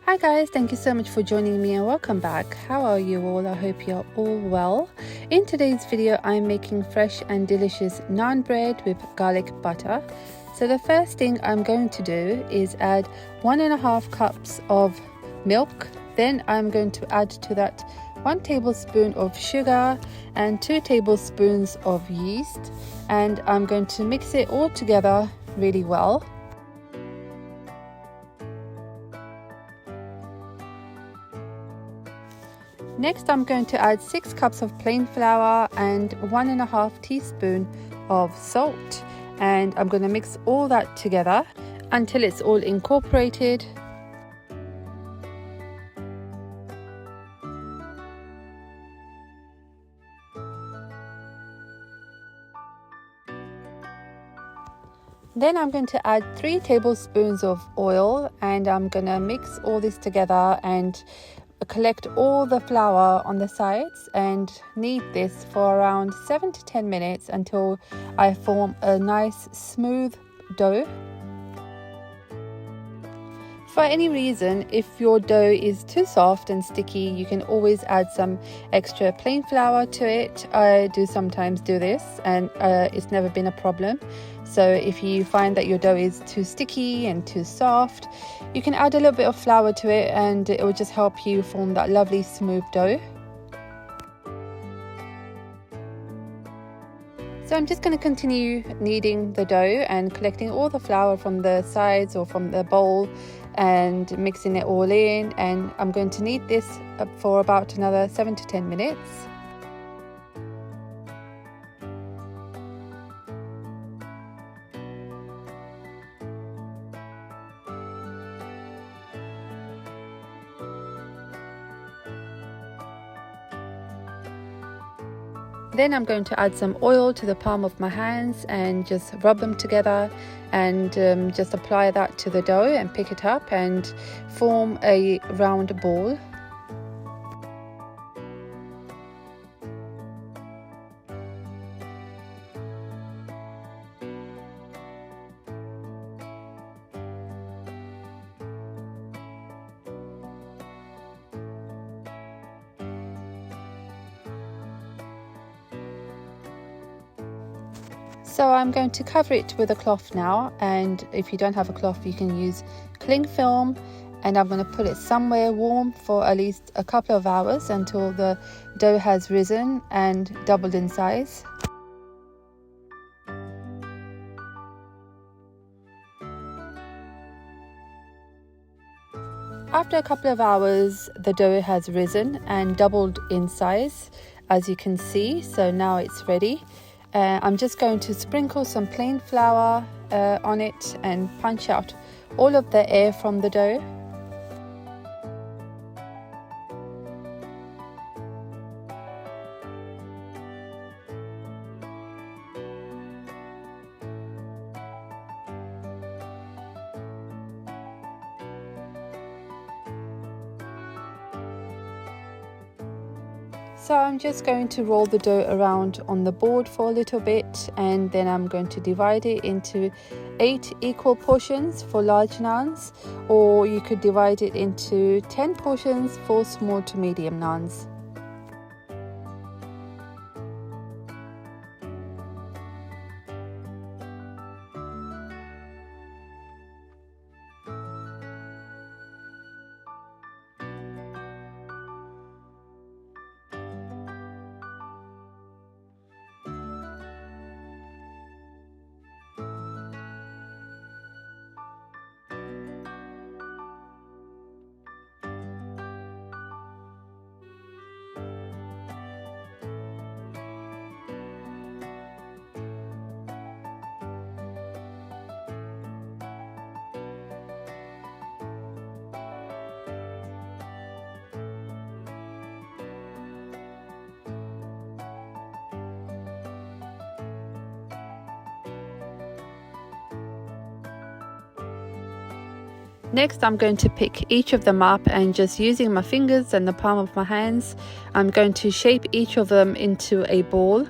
Hi guys, thank you so much for joining me and welcome back. How are you all? I hope you're all well. In today's video, I'm making fresh and delicious naan bread with garlic butter. So the first thing I'm going to do is add 1.5 cups of milk. Then I'm going to add to that 1 tablespoon of sugar and 2 tablespoons of yeast. And I'm going to mix it all together really well. Next, I'm going to add 6 cups of plain flour and 1.5 teaspoon of salt, and I'm going to mix all that together until it's all incorporated. Then I'm going to add 3 tablespoons of oil, and I'm going to mix all this together and collect all the flour on the sides and knead this for around 7 to 10 minutes until I form a nice smooth dough. For any reason, if your dough is too soft and sticky, you can always add some extra plain flour to it. I do sometimes do this and it's never been a problem. So if you find that your dough is too sticky and too soft, you can add a little bit of flour to it and it will just help you form that lovely smooth dough. So I'm just going to continue kneading the dough and collecting all the flour from the sides or from the bowl and mixing it all in, and I'm going to knead this for about another 7 to 10 minutes. Then I'm going to add some oil to the palm of my hands and just rub them together and just apply that to the dough and pick it up and form a round ball. So I'm going to cover it with a cloth now, and if you don't have a cloth you can use cling film, and I'm going to put it somewhere warm for at least a couple of hours until the dough has risen and doubled in size. After a couple of hours, the dough has risen and doubled in size, as you can see, so now it's ready. I'm just going to sprinkle some plain flour on it and punch out all of the air from the dough. So I'm just going to roll the dough around on the board for a little bit, and then I'm going to divide it into 8 equal portions for large naans, or you could divide it into 10 portions for small to medium naans. Next, I'm going to pick each of them up, and just using my fingers and the palm of my hands, I'm going to shape each of them into a ball.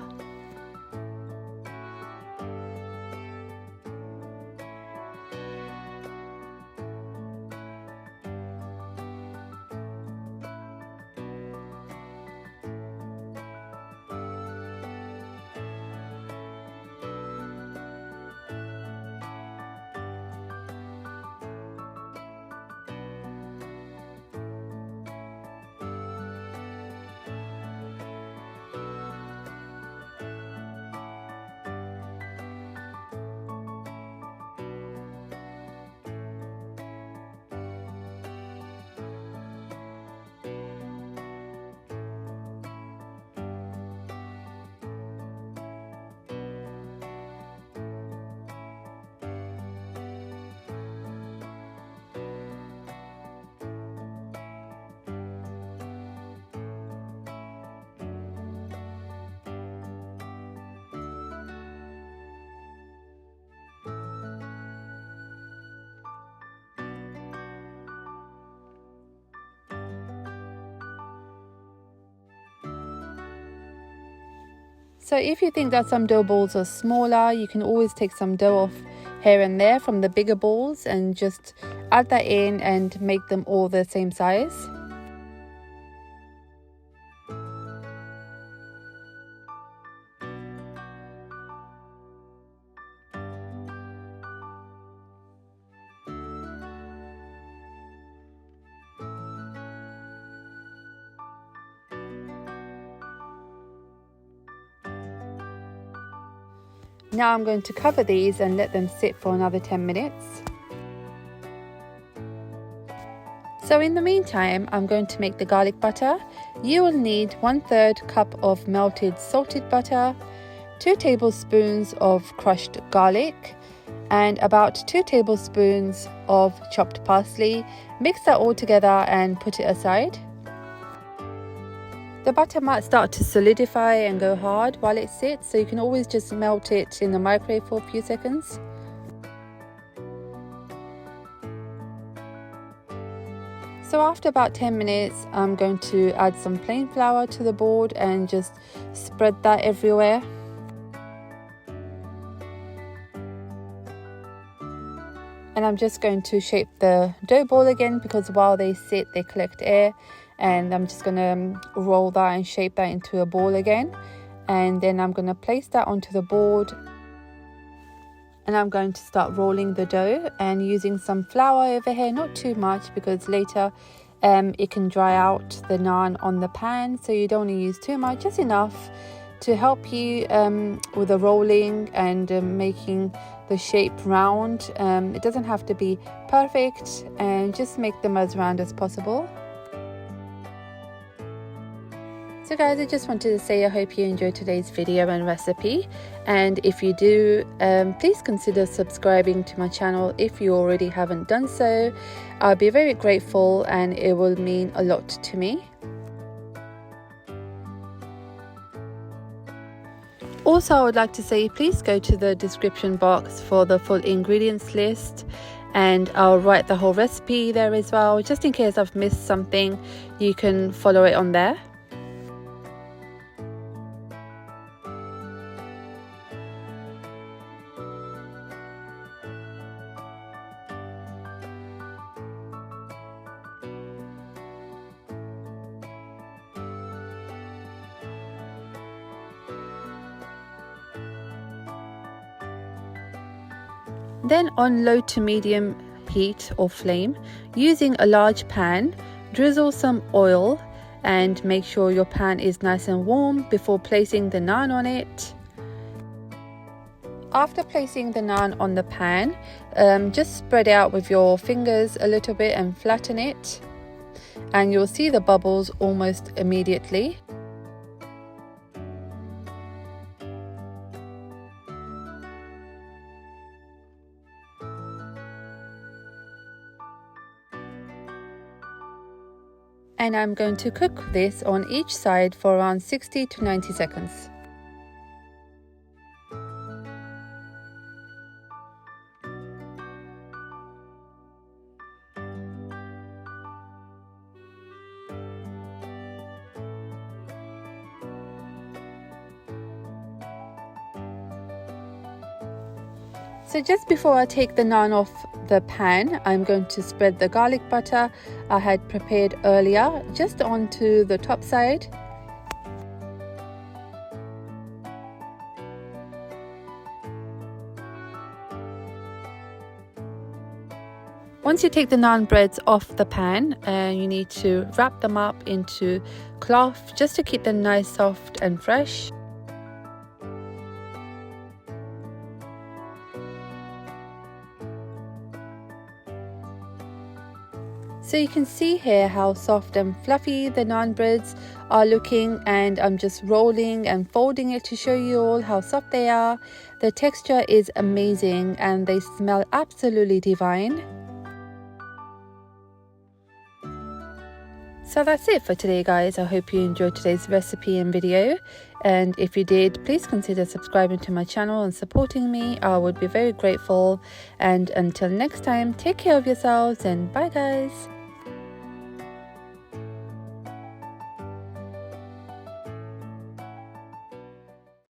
So if you think that some dough balls are smaller, you can always take some dough off here and there from the bigger balls and just add that in and make them all the same size. Now I'm going to cover these and let them sit for another 10 minutes. So in the meantime, I'm going to make the garlic butter. You will need 1/3 cup of melted salted butter, 2 tablespoons of crushed garlic, and about 2 tablespoons of chopped parsley. Mix that all together and put it aside. The butter might start to solidify and go hard while it sits, so you can always just melt it in the microwave for a few seconds. So after about 10 minutes, I'm going to add some plain flour to the board and just spread that everywhere. And I'm just going to shape the dough ball again, because while they sit, they collect air. And I'm just going to roll that and shape that into a ball again. And then I'm going to place that onto the board. And I'm going to start rolling the dough and using some flour over here, not too much, because later it can dry out the naan on the pan. So you don't want to use too much, just enough to help you with the rolling and making the shape round. It doesn't have to be perfect, and just make them as round as possible. So guys, I just wanted to say I hope you enjoyed today's video and recipe, and if you do, please consider subscribing to my channel if you already haven't done so. I'll be very grateful and it will mean a lot to me. Also, I would like to say please go to the description box for the full ingredients list, and I'll write the whole recipe there as well, just in case I've missed something. You can follow it on there. Then on low to medium heat or flame, using a large pan, drizzle some oil and make sure your pan is nice and warm before placing the naan on it. After placing the naan on the pan, just spread out with your fingers a little bit and flatten it, and you'll see the bubbles almost immediately. And I'm going to cook this on each side for around 60 to 90 seconds. So just before I take the naan off the pan, I'm going to spread the garlic butter I had prepared earlier just onto the top side. Once you take the naan breads off the pan, you need to wrap them up into cloth just to keep them nice, soft and fresh. So you can see here how soft and fluffy the naan breads are looking, and I'm just rolling and folding it to show you all how soft they are. The texture is amazing and they smell absolutely divine. So that's it for today guys. I hope you enjoyed today's recipe and video, and if you did, please consider subscribing to my channel and supporting me. I would be very grateful, and until next time, take care of yourselves and bye guys.